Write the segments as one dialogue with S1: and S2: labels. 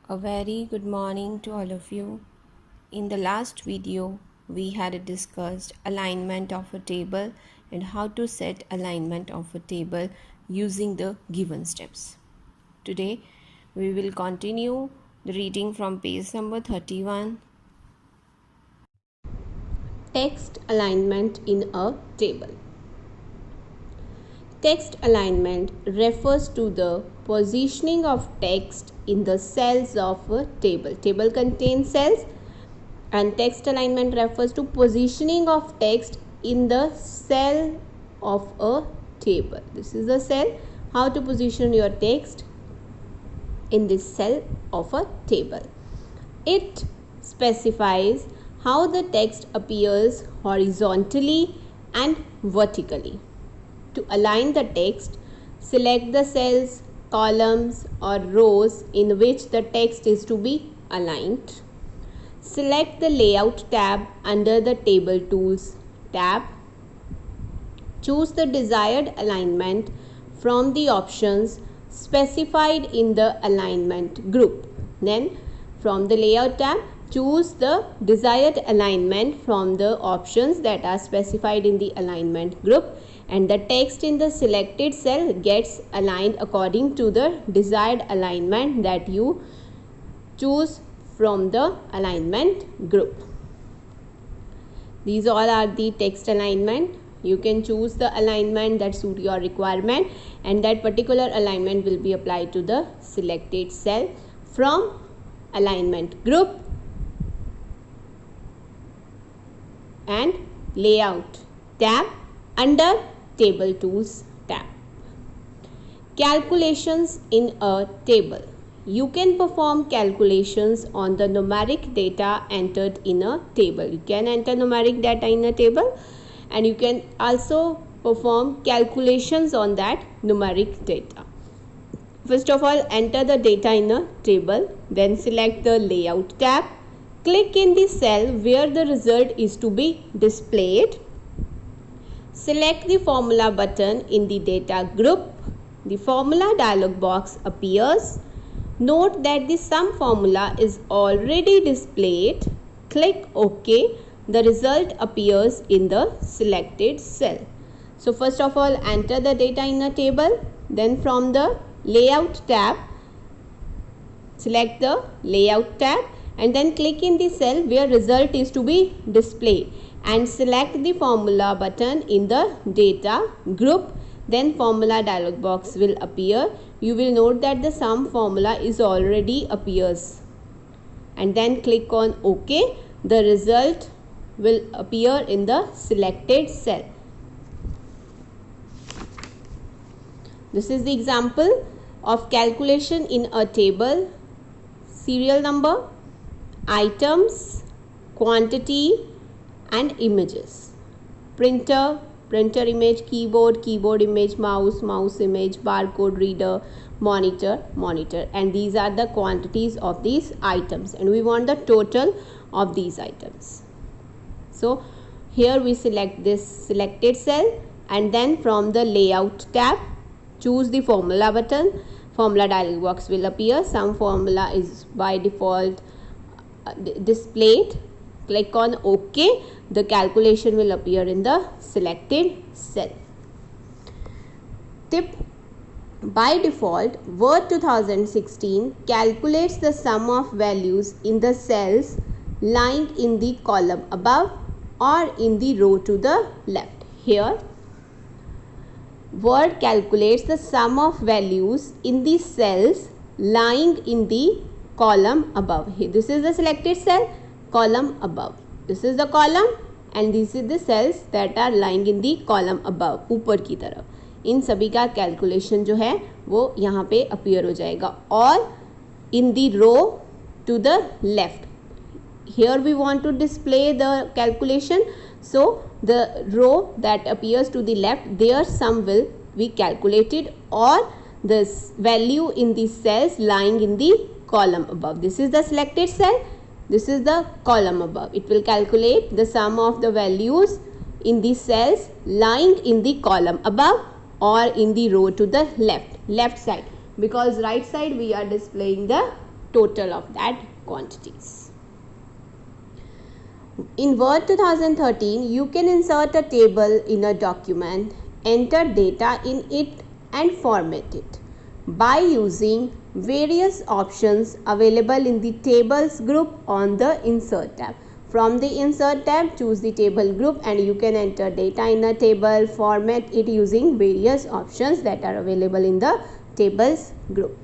S1: A very good morning to all of you. In the last video, we had discussed alignment of a table and how to set alignment of a table using the given steps. Today, we will continue the reading from page number 31.
S2: Text alignment in a table. Text alignment refers to the positioning of text in the cells of a table. Table contains cells and text alignment refers to positioning of text in the cell of a table. This is a cell. How to position your text in this cell of a table. It specifies how the text appears horizontally and vertically. To align the text, select the cells, columns or rows in which the text is to be aligned. Select the Layout tab under the Table Tools tab. Choose the desired alignment from the options specified in the alignment group. Then, from the Layout tab, choose the desired alignment from the options that are specified in the alignment group, and the text in the selected cell gets aligned according to the desired alignment that you choose from the alignment group. These all are the text alignment. You can choose the alignment that suit your requirement, and that particular alignment will be applied to the selected cell from alignment group and Layout tab under Table Tools tab. Calculations in a table. You can perform calculations on the numeric data entered in a table. You can enter numeric data in a table, and you can also perform calculations on that numeric data. First of all, enter the data in a table, then select the Layout tab. Click in the cell where the result is to be displayed. Select the Formula button in the data group. The Formula dialog box appears. Note that the sum formula is already displayed. Click OK. The result appears in the selected cell. So first of all, enter the data in a table. Then from the Layout tab, select the Layout tab and then click in the cell where result is to be displayed and select the Formula button in the data group. Then Formula dialog box will appear. You will note that the sum formula is already appears, and then click on OK. The result will appear in the selected cell. This is the example of calculation in a table. Serial number, items, quantity and images. Printer image, keyboard image, mouse image, barcode reader, monitor, and these are the quantities of these items, and we want the total of these items. So here we select this selected cell, and then from the Layout tab, choose the Formula button. Formula dialog box will appear. Sum formula is by default displayed. Click on OK. The calculation will appear in the selected cell. Tip: by default, Word 2016 calculates the sum of values in the cells lying in the column above or in the row to the left. Here, Word calculates the sum of values in the cells lying in the column above. Here, this is the selected cell, column above. This is the column and this is the cells that are lying in the column above, ऊपर की तरफ. इन सभी का calculation जो है वो यहाँ पे अपीयर हो जाएगा. और in the row to the left. Here we want to display the calculation. So the row that appears to the left, their sum will be calculated, or the value in the cells lying in the column above. This is the selected cell. This is the column above. It will calculate the sum of the values in the cells lying in the column above or in the row to the left side, because right side we are displaying the total of that quantities. In Word 2013, you can insert a table in a document, enter data in it and format it by using various options available in the Tables group on the Insert tab. From the Insert tab, choose the Table group and you can enter data in a table, format it using various options that are available in the Tables group.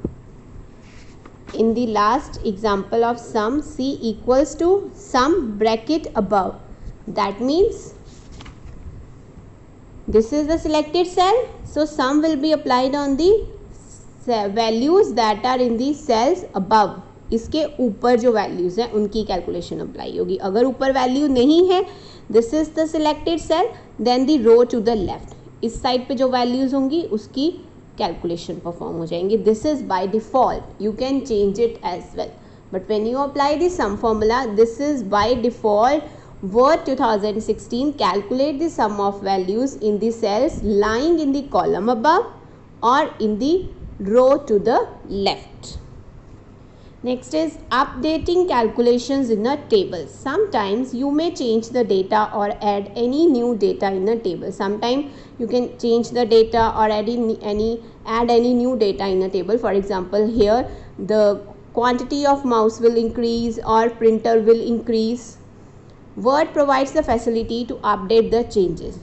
S2: In the last example of sum, C equals to sum bracket above. That means this is the selected cell. So sum will be applied on the values that are in the cells above. इसके ऊपर जो values हैं उनकी calculation apply होगी. अगर ऊपर value नहीं है, this is the selected cell, then the row to the left. इस साइड पे जो वैल्यूज होंगी उसकी कैलकुलेशन परफॉर्म हो जाएंगे. This is by default. You can change it as well, but when you apply the sum formula, this is by default. Word 2016 calculate the sum of values in the cells lying in the column above or in the row to the left. Next is updating calculations in a table. Sometimes you may change the data or add any new data in a table. Sometimes you can change the data or add any new data in a table. For example, here the quantity of mouse will increase or printer will increase. Word provides the facility to update the changes.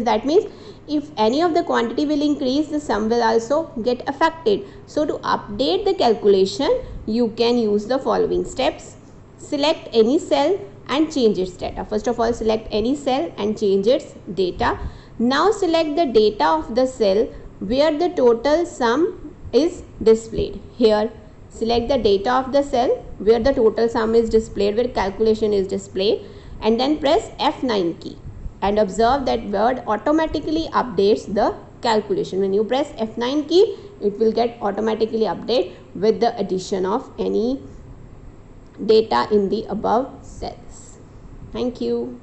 S2: That means if any of the quantity will increase, the sum will also get affected. So to update the calculation, you can use the following steps. Select any cell and change its data. First of all, select any cell and change its data. Now select the data of the cell where the total sum is displayed. Here, select the data of the cell where the total sum is displayed, where calculation is displayed, and then press F9 key and observe that Word automatically updates the calculation. When you press F9 key, it will get automatically update with the addition of any data in the above cells. Thank you.